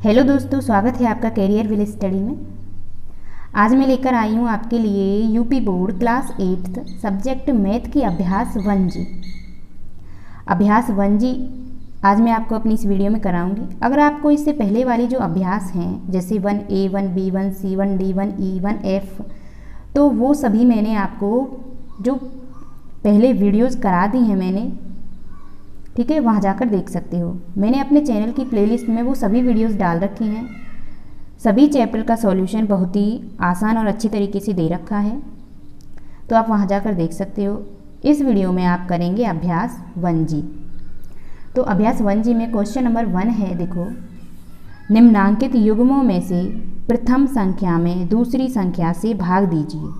Hello दोस्तों, स्वागत है आपका कैरियर विल स्टडी में। आज मैं लेकर आई हूँ आपके लिए UP board class 8th subject math की अभ्यास 1G। अभ्यास 1G आज मैं आपको अपनी इस वीडियो में कराऊंगी। अगर आपको इससे पहले वाली जो अभ्यास हैं जैसे 1A, 1B, 1C, 1D, 1E, 1F, तो वो सभी मैंने आपको जो पहले वीडियोज़ करा दी हैं मैंने, ठीक है, वहाँ जाकर देख सकते हो। मैंने अपने चैनल की प्लेलिस्ट में वो सभी वीडियोस डाल रखी हैं। सभी चैप्टर का सॉल्यूशन बहुत ही आसान और अच्छी तरीके से दे रखा है, तो आप वहाँ जाकर देख सकते हो। इस वीडियो में आप करेंगे अभ्यास 1G। तो अभ्यास 1G में क्वेश्चन नंबर 1 है, देखो, निम्नांकित युग्मों में से प्रथम संख्या में दूसरी संख्या से भाग दीजिए।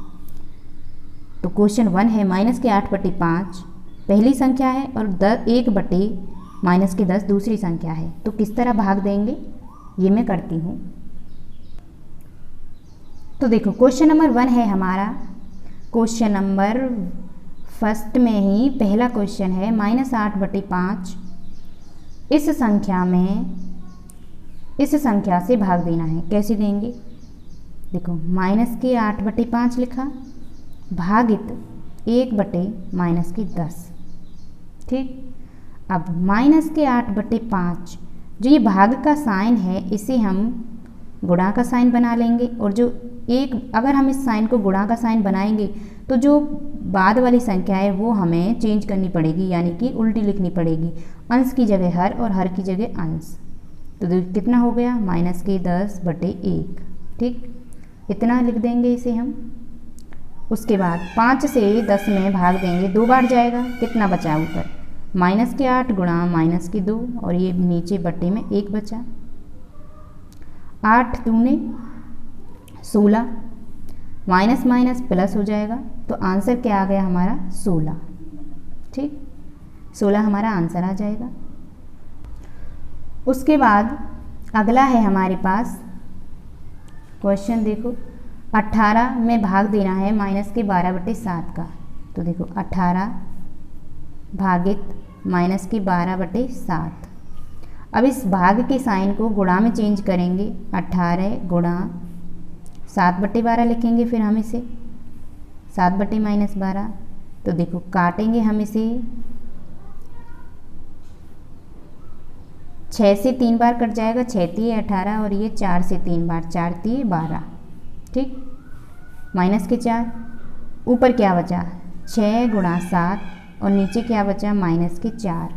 तो क्वेश्चन 1 है -8/5 पहली संख्या है और 1/-10 दूसरी संख्या है। तो किस तरह भाग देंगे ये मैं करती हूँ। तो देखो, क्वेश्चन नंबर 1 है हमारा। क्वेश्चन नंबर फर्स्ट में ही पहला क्वेश्चन है -8/5 इस संख्या से भाग देना है। कैसे देंगे? देखो, -8/5 लिखा, भागित 1/-10। ठीक, अब -8/5 जो ये भाग का साइन है इसे हम गुणा का साइन बना लेंगे, और जो अगर हम इस साइन को गुणा का साइन बनाएंगे तो जो बाद वाली संख्या है वो हमें चेंज करनी पड़ेगी, यानी कि उल्टी लिखनी पड़ेगी। अंश की जगह हर और हर की जगह अंश। तो कितना हो गया? -10/1। ठीक, इतना लिख देंगे इसे हम। उसके बाद 5 से 10 में भाग देंगे, 2 बार जाएगा, कितना बचा ऊपर? -8 गुणा -2, और ये नीचे बट्टे में 1 बचा। 8 दूने 16, माइनस माइनस प्लस हो जाएगा, तो आंसर क्या आ गया हमारा? 16। ठीक, 16 हमारा आंसर आ जाएगा। उसके बाद अगला है हमारे पास क्वेश्चन, देखो, 18 में भाग देना है -12/7 का। तो देखो, 18 भागित -12/7। अब इस भाग के साइन को गुणा में चेंज करेंगे। 18 गुणा 7/12 लिखेंगे, फिर हम इसे 7/-12। तो देखो, काटेंगे हम इसे, 6 से 3 बार कट जाएगा, 6×3 = 18, और ये 4 से 3 बार, 4×3 = 12। ठीक, माइनस के 4, ऊपर क्या बचा? 6 गुणा 7, और नीचे क्या बचा? -4।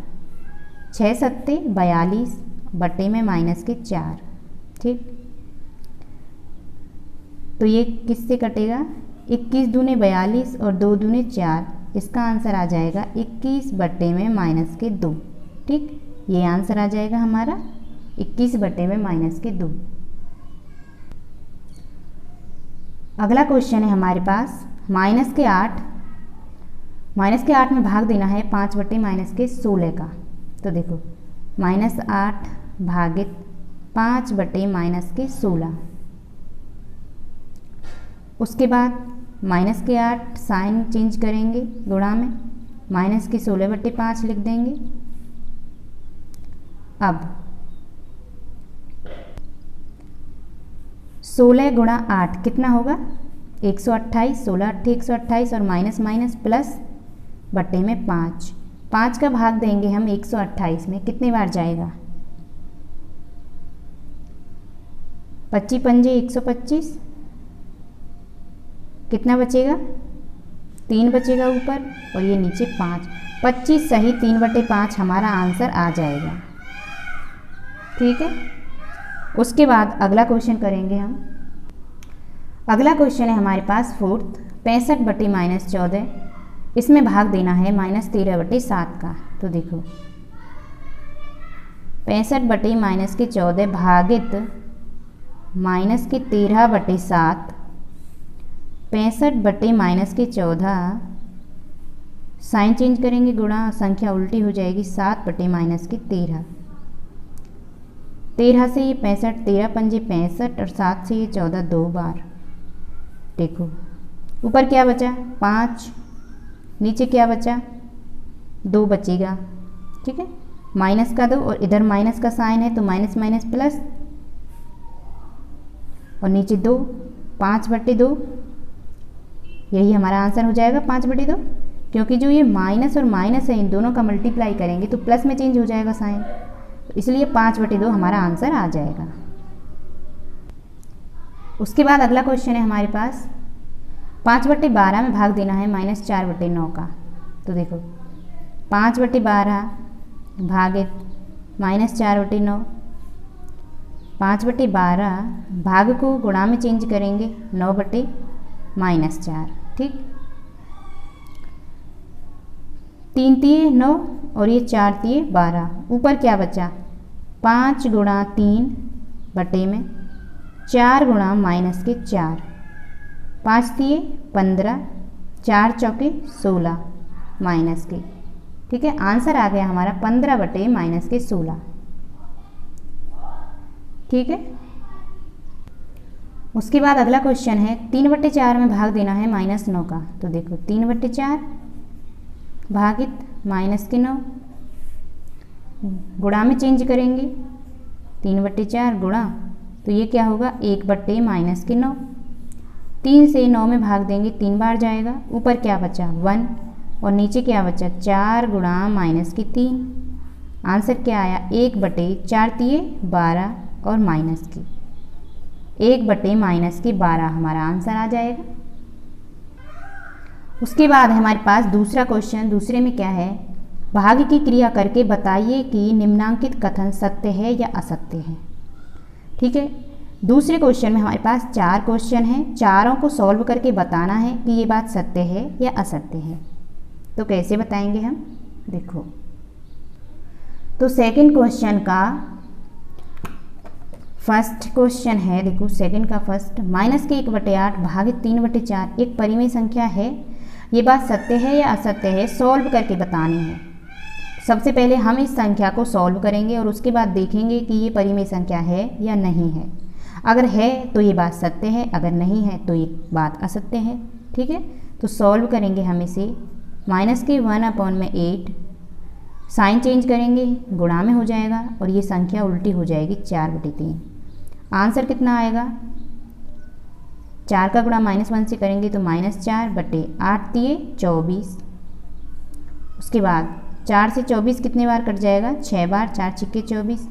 6 सत्ते 42, बटे में -4। ठीक, तो ये किससे कटेगा? 21 दूने 42 और 2 दूने 4। इसका आंसर आ जाएगा 21 बटे में -2। ठीक, ये आंसर आ जाएगा हमारा 21 बटे में -2। अगला क्वेश्चन है हमारे पास -8 में भाग देना है 5/-16 का। तो देखो, -8 भागित 5/-16। उसके बाद -8 साइन चेंज करेंगे गुणा में, -16/5 लिख देंगे। अब 16 गुणा 8 कितना होगा? 128, 16×8 128, और माइनस माइनस प्लस बटे में 5। 5 का भाग देंगे हम 128 में, कितने बार जाएगा? 25 पंजे 125, कितना बचेगा? 3 बचेगा ऊपर, और ये नीचे 5। 25 सही 3/5 हमारा आंसर आ जाएगा। ठीक है, उसके बाद अगला क्वेश्चन करेंगे हम। अगला क्वेश्चन है हमारे पास 4th 65/-14। इसमें भाग देना है -13/7 का। तो देखो, 65/-14 भागित -13/7। 65/-14 साइन चेंज करेंगे गुणा, संख्या उल्टी हो जाएगी, 7/-13। 13 से ये 65, 13 पंजे 65, और 7 से ये 14, 2 बार। देखो, ऊपर क्या बचा? 5, नीचे क्या बचा? 2 बचेगा। ठीक है, माइनस का 2, और इधर माइनस का साइन है तो माइनस माइनस प्लस, और नीचे 2, 5/2, यही हमारा आंसर हो जाएगा 5/2, क्योंकि जो ये माइनस और माइनस है इन दोनों का मल्टीप्लाई करेंगे तो प्लस में चेंज हो जाएगा साइन, तो इसलिए 5/2 हमारा आंसर आ जाएगा। उसके बाद अगला क्वेश्चन है हमारे पास 5/12 में भाग देना है -4/9 का। तो देखो 5/12 भागित -4/9, 5/12 भाग को गुणा में चेंज करेंगे 9/-4, ठीक। 3 तिये 9 और ये 4 तिये 12, ऊपर क्या बचा 5 गुणा 3 बटे में 4 गुणा -4, 5 तिये 15, 4 चौके 16 माइनस के, ठीक है। आंसर आ गया हमारा 15/-16, ठीक है। उसके बाद अगला क्वेश्चन है 3/4 में भाग देना है -9 का। तो देखो 3/4 भागित -9, गुणा में चेंज करेंगे 3/4 गुणा, तो ये क्या होगा 1/-9, 3 से 9 में भाग देंगे 3 बार जाएगा, ऊपर क्या बचा 1 और नीचे क्या बचा 4 गुणा -3, आंसर क्या आया 1/4 तिये 12 और माइनस की 1/-12 हमारा आंसर आ जाएगा। उसके बाद हमारे पास दूसरा क्वेश्चन, दूसरे में क्या है, भाग की क्रिया करके बताइए कि निम्नांकित कथन सत्य है या असत्य है, ठीक है। दूसरे क्वेश्चन में हमारे पास 4 क्वेश्चन हैं, चारों को सॉल्व करके बताना है कि ये बात सत्य है या असत्य है। तो कैसे बताएंगे हम, देखो तो सेकंड क्वेश्चन का फर्स्ट क्वेश्चन है, देखो सेकंड का फर्स्ट, -1/8 भागित 3/4 एक परिमेय संख्या है, ये बात सत्य है या असत्य है, सॉल्व करके बतानी है। सबसे पहले हम इस संख्या को सॉल्व करेंगे और उसके बाद देखेंगे कि ये परिमेय संख्या है या नहीं है। अगर है तो ये बात सत्य है, अगर नहीं है तो ये बात असत्य है, ठीक है। तो सॉल्व करेंगे हम इसे, -1/8 साइन चेंज करेंगे गुणा में हो जाएगा और ये संख्या उल्टी हो जाएगी 4/3। आंसर कितना आएगा, 4 का गुणा -1 से करेंगे तो -4/8 तिये 24। उसके बाद 4 से 24 कितने बार कट जाएगा 6 बार, 4 छिक्के 24,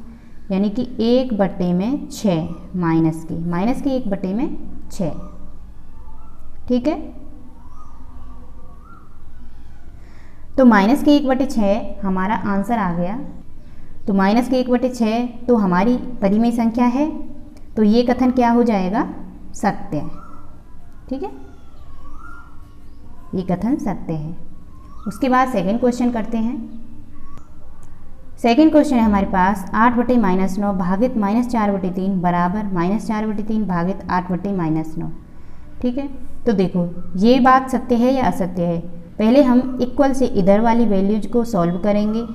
यानी कि 1/6 माइनस के 1/6, ठीक है। तो -1/6 हमारा आंसर आ गया। तो -1/6 तो हमारी परिमेय संख्या है, तो ये कथन क्या हो जाएगा, सत्य है, ठीक है, ये कथन सत्य है। उसके बाद सेकंड क्वेश्चन करते हैं। सेकंड क्वेश्चन है हमारे पास 8/-9 भागित -4/3 बराबर -4/3 भागित 8/-9, ठीक है। तो देखो ये बात सत्य है या असत्य है, पहले हम इक्वल से इधर वाली वैल्यूज को सॉल्व करेंगे,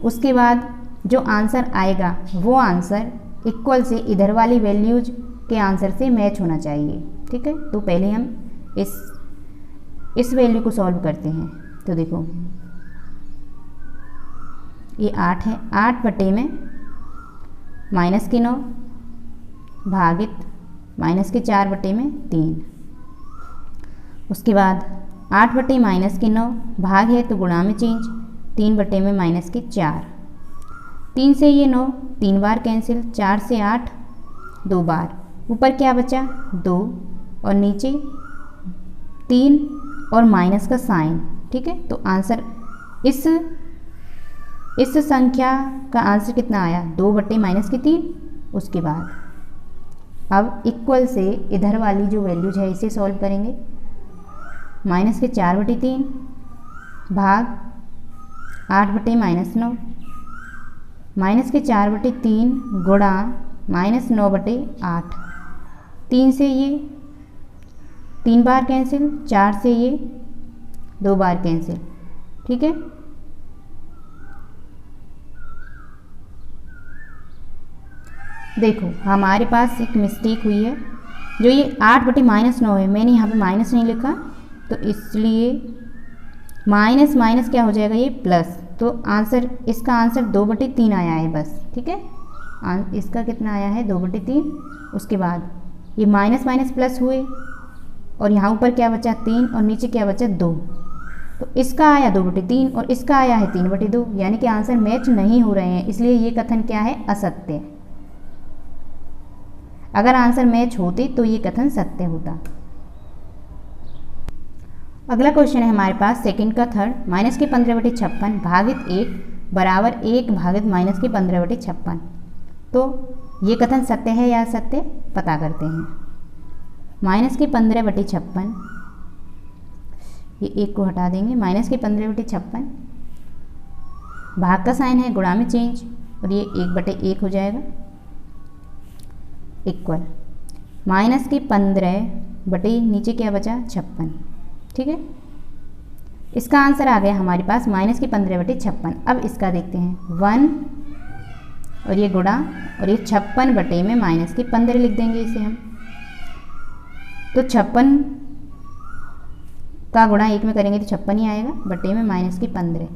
उसके बाद जो आंसर आएगा वो आंसर इक्वल से इधर वाली वैल्यूज के आंसर से मैच होना चाहिए, ठीक है। तो पहले हम इस वैल्यू को सॉल्व करते हैं। तो देखो ये 8 है, 8/9 भागित -4/3। उसके बाद 8/-9 भाग है तो गुणा में चेंज 3/-4, 3 से ये 9 3 बार कैंसिल, 4 से 8 2 बार, ऊपर क्या बचा 2 और नीचे 3 और माइनस का साइन, ठीक है। तो आंसर इस संख्या का आंसर कितना आया 2/-3। उसके बाद अब इक्वल से इधर वाली जो वैल्यूज है इसे सॉल्व करेंगे, -4/3 भाग 8/-9, -4/3 गुणा -9/8, 3 से ये 3 बार कैंसिल, 4 से ये 2 बार कैंसिल, ठीक है। देखो हमारे पास एक मिस्टेक हुई है, जो ये 8/-9 है, मैंने यहाँ पे माइनस नहीं लिखा, तो इसलिए माइनस क्या हो जाएगा ये प्लस, तो आंसर इसका आंसर 2/3 आया है बस, ठीक है। इसका कितना आया है 2/3। उसके बाद ये माइनस माइनस प्लस हुए और यहाँ ऊपर क्या बचा 3 और नीचे क्या बचा 2। तो इसका आया 2/3 और इसका आया है 3/2, यानी कि आंसर मैच नहीं हो रहे हैं, इसलिए ये कथन क्या है, असत्य है। अगर आंसर मैच होते तो ये कथन सत्य होता। अगला क्वेश्चन है हमारे पास सेकंड का थर्ड, -15/56 भागित 1 बराबर 1 भागित -15/56। तो ये कथन सत्य है या असत्य, पता करते हैं। -15/56, ये 1 को हटा देंगे, -15/56 भाग का साइन है, गुणा में चेंज और ये 1/1 हो जाएगा, इक्वल -15 नीचे क्या बचा 56। ठीक है, इसका आंसर आ गया हमारे पास -15/56। अब इसका देखते हैं 1 और ये गुणा और ये 56 में -15 लिख देंगे इसे हम। तो 56 का गुणा 1 में करेंगे तो 56 ही आएगा, बटे में -15।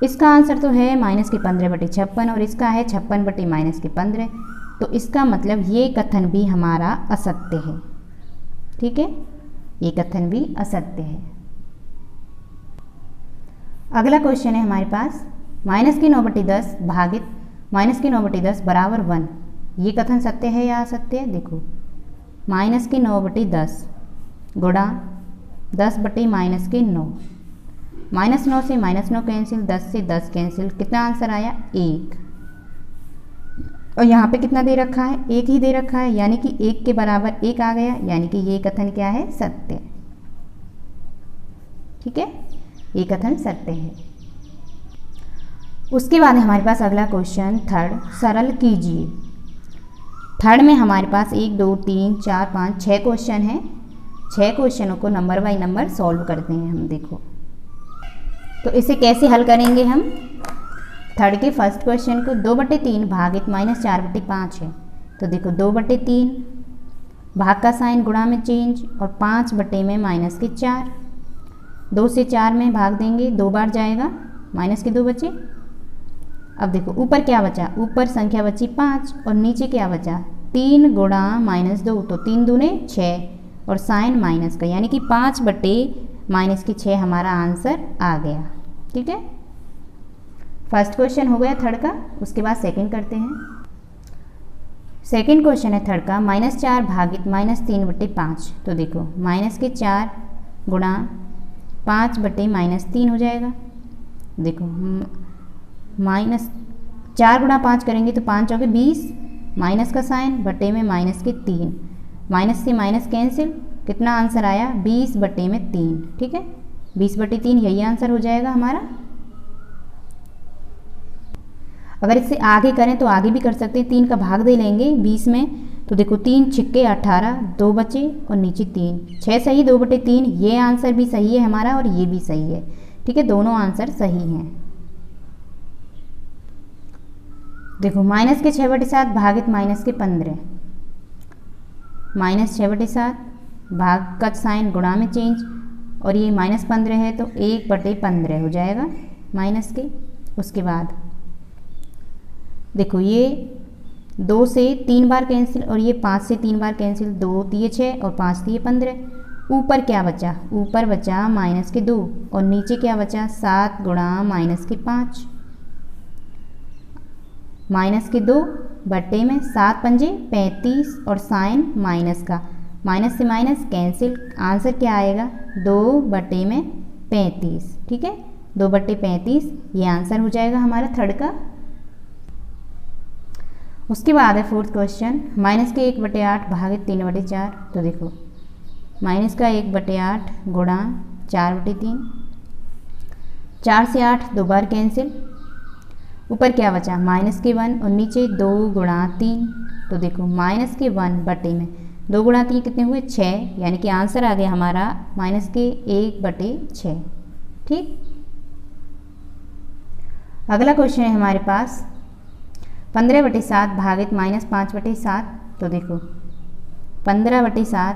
इसका आंसर तो है -15/56 और इसका है 56/-15। तो इसका मतलब ये कथन भी हमारा असत्य है। ठीक है, ये कथन भी असत्य है। अगला क्वेश्चन है हमारे पास -9/10 भागित -9/10 बराबर 1। ये कथन सत्य है या असत्य है, देखो -9/10 गुणा 10/-9, -9 से -9 कैंसिल, 10 से 10 कैंसिल, कितना आंसर आया 1। और यहाँ पे कितना दे रखा है, 1 ही दे रखा है, यानी कि 1 के बराबर 1 आ गया, यानी कि ये कथन क्या है, सत्य। ठीक है, ये कथन सत्य है। उसके बाद हमारे पास अगला क्वेश्चन थर्ड, सरल कीजिए। थर्ड में हमारे पास 1 2 3 4 5 6 क्वेश्चन हैं। 6 क्वेश्चनों को नंबर बाय नंबर सॉल्व करते हैं हम। देखो तो इसे कैसे हल करेंगे हम। थर्ड के फर्स्ट क्वेश्चन को 2/3 भागित -4/5 है। तो देखो 2/3 भाग का साइन गुणा में चेंज और 5 में -4। 2 से 4 में भाग देंगे, 2 बार जाएगा, -2 बचे। अब देखो ऊपर क्या बचा, ऊपर संख्या बची 5 और नीचे क्या बचा 3 गुणा -2, तो 3 दूने 6 और साइन माइनस का, यानी कि 5/-6 हमारा आंसर आ गया। ठीक है, फर्स्ट क्वेश्चन हो गया थर्ड का। उसके बाद सेकंड करते हैं। सेकंड क्वेश्चन है थर्ड का -4 भागित -3/5। तो देखो -4 गुणा 5/-3 हो जाएगा। देखो -4 गुणा 5 करेंगे तो 5 चौके 20, माइनस का साइन बटे में -3, माइनस से माइनस कैंसिल, कितना आंसर आया 20/3। ठीक है, 20/3 यही आंसर हो जाएगा हमारा। अगर इससे आगे करें तो आगे भी कर सकते हैं, 3 का भाग दे लेंगे 20 में, तो देखो 3 छिक्के 18, 2 बचे और नीचे 3, 6 सही 2/3, ये आंसर भी सही है हमारा और ये भी सही है। ठीक है, दोनों आंसर सही हैं। देखो -6/7 भागित -15, -6/7 भाग का साइन गुणा में चेंज और ये -15 है तो 1/15 हो जाएगा माइनस के। उसके बाद देखो ये 2 से 3 बार कैंसिल और ये 5 से 3 बार कैंसिल, 2 दिए 6 और 5 दिए 15। ऊपर क्या बचा, ऊपर बचा -2 और नीचे क्या बचा 7 गुणा -5, -2 बटे में 7 पंजे 35 और साइन माइनस का, माइनस से माइनस कैंसिल, आंसर क्या आएगा 2/35। ठीक है, 2/35 ये आंसर हो जाएगा हमारा थर्ड का। उसके बाद है फोर्थ क्वेश्चन -1/8 भागित 3/4। तो देखो -1/8 गुणा 4/3, 4 से 8 2 बार कैंसिल, ऊपर क्या बचा -1 और नीचे 2 गुणा 3। तो देखो -1 बटे में 2 गुणा 3 कितने हुए 6, यानी कि आंसर आ गया हमारा -1/6। ठीक, अगला क्वेश्चन है हमारे पास 15/7 भागित -5/7। तो देखो 15/7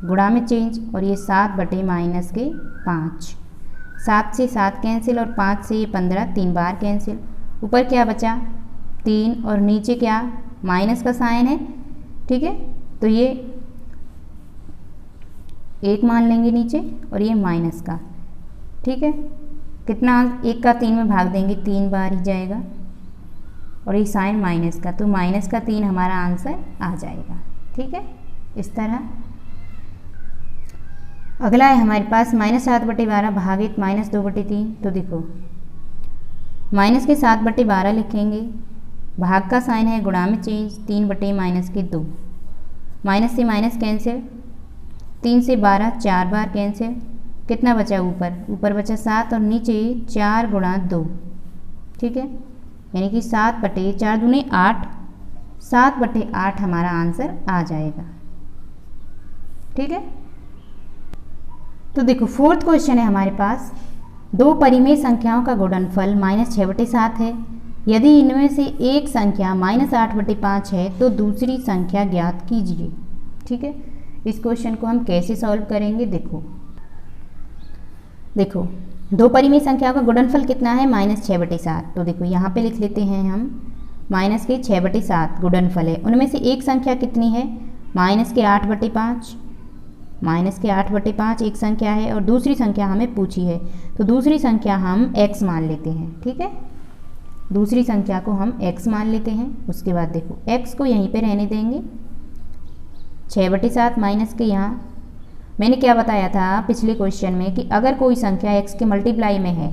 गुणा में चेंज और ये 7/-5, 7 से 7 कैंसिल और 5 से ये 15 3 बार कैंसिल, ऊपर क्या बचा 3 और नीचे क्या माइनस का साइन है। ठीक है, तो ये 1 मान लेंगे नीचे और ये माइनस का, ठीक है। कितना, 1 का 3 में भाग देंगे 3 बार ही जाएगा, और ये साइन माइनस का, तो माइनस का 3 हमारा आंसर आ जाएगा, ठीक है। इस तरह अगला है हमारे पास -7/12 भागित -2/3। तो देखो माइनस के 7/12 लिखेंगे, भाग का साइन है गुणा में चेंज, 3/-2, माइनस से माइनस कैंसिल, 3 से 12 4 बार कैंसिल, कितना बचा ऊपर बचा 7 और नीचे 4 × 2, ठीक है, यानी कि 7/4 दूनी 8, 7/8 हमारा आंसर आ जाएगा, ठीक है। तो देखो फोर्थ क्वेश्चन है हमारे पास, दो परिमेय संख्याओं का गुणनफल -6/7 है। यदि इनमें से एक संख्या -8/5 है तो दूसरी संख्या ज्ञात कीजिए, ठीक है। इस क्वेश्चन को हम कैसे सॉल्व करेंगे, देखो दो परिमेय संख्याओं का गुणनफल कितना है -6/7। तो देखो यहाँ पे लिख लेते हैं हम -6/7 गुणनफल है। उनमें से एक संख्या कितनी है -8/5, -8/5 एक संख्या है और दूसरी संख्या हमें पूछी है, तो दूसरी संख्या हम x मान लेते हैं, ठीक है। दूसरी संख्या को हम x मान लेते हैं। उसके बाद देखो x को यहीं पे रहने देंगे, 6/7 माइनस के यहाँ मैंने क्या बताया था पिछले क्वेश्चन में कि अगर कोई संख्या x के मल्टीप्लाई में है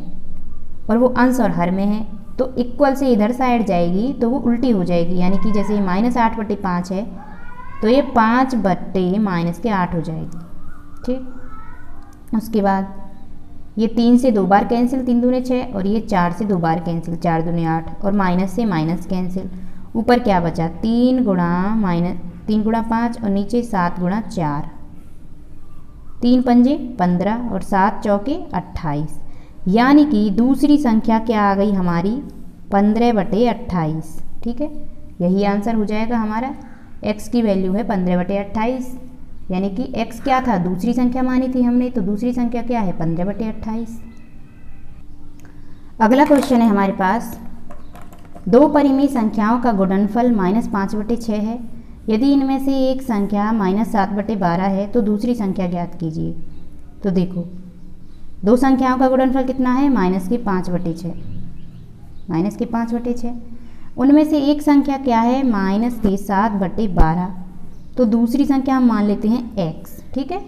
और वो अंश और हर में है तो इक्वल से इधर साइड जाएगी तो वो उल्टी हो जाएगी, यानी कि जैसे -8/5 है तो ये 5/-8 हो जाएगी, ठीक। उसके बाद ये 3 से 2 बार कैंसिल, 3 दूने 6, और ये 4 से 2 बार कैंसिल, 4 दूने 8, और माइनस से माइनस कैंसिल। ऊपर क्या बचा 3 × 5 और नीचे 7 × 4, 3 पंजे 15 और 7 चौके 28, यानी कि दूसरी संख्या क्या आ गई हमारी 15/28, ठीक है। यही आंसर हो जाएगा हमारा। x की वैल्यू है 15/28, यानी कि x क्या था, दूसरी संख्या मानी थी हमने, तो दूसरी संख्या क्या है 15/28। अगला क्वेश्चन है हमारे पास, दो परिमेय संख्याओं का गुणनफल -5/6 है। यदि इनमें से एक संख्या -7/12 है तो दूसरी संख्या ज्ञात कीजिए। तो देखो दो संख्याओं का गुणनफल कितना है -5/6, -5/6। उनमें से एक संख्या क्या है -7/12, तो दूसरी संख्या हम मान लेते हैं x, ठीक है।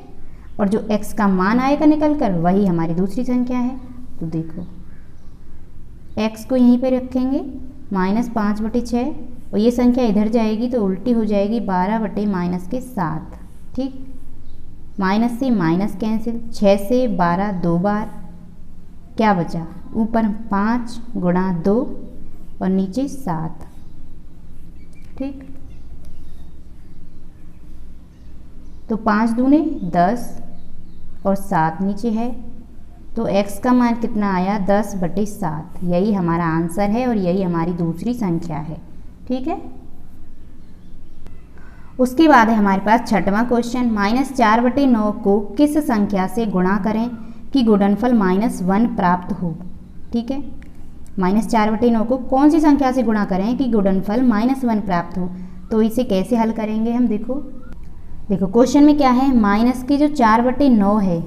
और जो x का मान आएगा निकल कर वही हमारी दूसरी संख्या है। तो देखो x को यहीं पे रखेंगे -5/6 और ये संख्या इधर जाएगी तो उल्टी हो जाएगी 12/-7, ठीक। माइनस से माइनस कैंसिल, 6 से 12 2 बार, क्या बचा ऊपर 5 × 2 और नीचे 7, ठीक। तो 5 दूने 10 और 7 नीचे है, तो x का मान कितना आया 10/7, यही हमारा आंसर है और यही हमारी दूसरी संख्या है, ठीक है। उसके बाद है हमारे पास छठवां क्वेश्चन, -4/9 को किस संख्या से गुणा करें कि गुणनफल -1 प्राप्त हो, ठीक है। -4/9 को कौन सी संख्या से गुणा करें कि गुणनफल -1 प्राप्त हो, तो इसे कैसे हल करेंगे हम, देखो क्वेश्चन में क्या है, माइनस के जो 4/9 है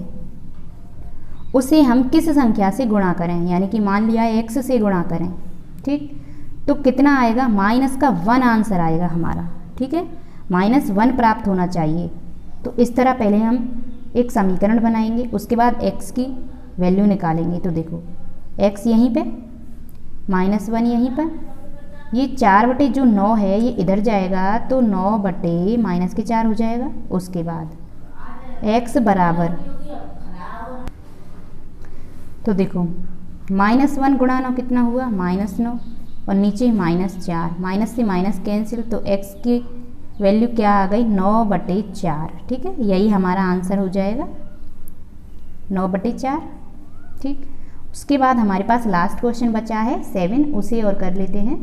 उसे हम किस संख्या से गुणा करें, यानी कि मान लिया x से गुणा करें, ठीक। तो कितना आएगा -1 आंसर आएगा हमारा, ठीक है। -1 प्राप्त होना चाहिए। तो इस तरह पहले हम एक समीकरण बनाएंगे, उसके बाद x की वैल्यू निकालेंगे। तो देखो x यहीं पे, -1 यहीं पर, ये 4/9 है ये इधर जाएगा तो 9/-4 हो जाएगा। उसके बाद x बराबर, तो देखो -1 × 9 कितना हुआ -9 और नीचे -4, माइनस से माइनस कैंसिल, तो x की वैल्यू क्या आ गई 9/4, ठीक है। यही हमारा आंसर हो जाएगा 9/4, ठीक। उसके बाद हमारे पास लास्ट क्वेश्चन बचा है 7, उसे और कर लेते हैं।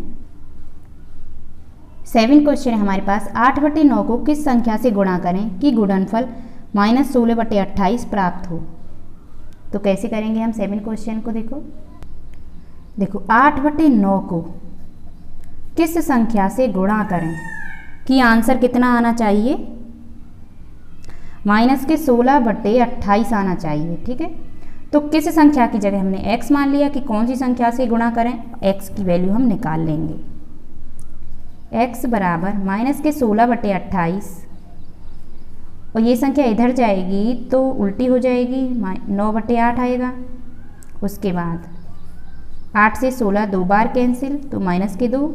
7 क्वेश्चन है हमारे पास, 8/9 को किस संख्या से गुणा करें कि गुणनफल -16/28 प्राप्त हो। तो कैसे करेंगे हम 7 क्वेश्चन को, देखो 8/9 को किस संख्या से गुणा करें कि आंसर कितना आना चाहिए, -16/28 आना चाहिए। ठीक है, तो किस संख्या की जगह हमने x मान लिया कि कौन सी संख्या से गुणा करें, x की वैल्यू हम निकाल लेंगे। x बराबर -16/28 और ये संख्या इधर जाएगी तो उल्टी हो जाएगी, 9/8 आएगा। उसके बाद 8 से 16 दो बार कैंसिल तो -2,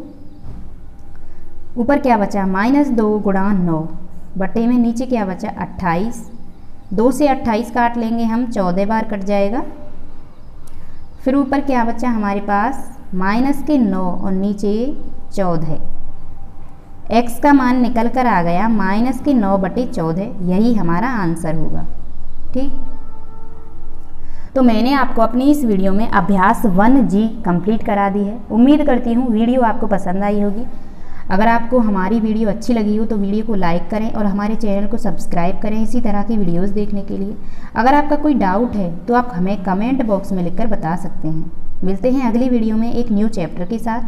ऊपर क्या बचा -2 गुणा 9 बटे में नीचे क्या बचा 28, 2 से 28 काट लेंगे हम, 14 बार कट जाएगा। फिर ऊपर क्या बचा हमारे पास -9 और नीचे 14, x का मान निकल कर आ गया -9/14, यही हमारा आंसर होगा। ठीक, तो मैंने आपको अपनी इस वीडियो में अभ्यास 1G कंप्लीट करा दी है। उम्मीद करती हूँ वीडियो आपको पसंद आई होगी। अगर आपको हमारी वीडियो अच्छी लगी हो तो वीडियो को लाइक करें और हमारे चैनल को सब्सक्राइब करें इसी तरह की वीडियोस देखने के लिए। अगर आपका कोई डाउट है तो आप हमें कमेंट बॉक्स में लिखकर बता सकते हैं। मिलते हैं अगली वीडियो में एक न्यू चैप्टर के साथ।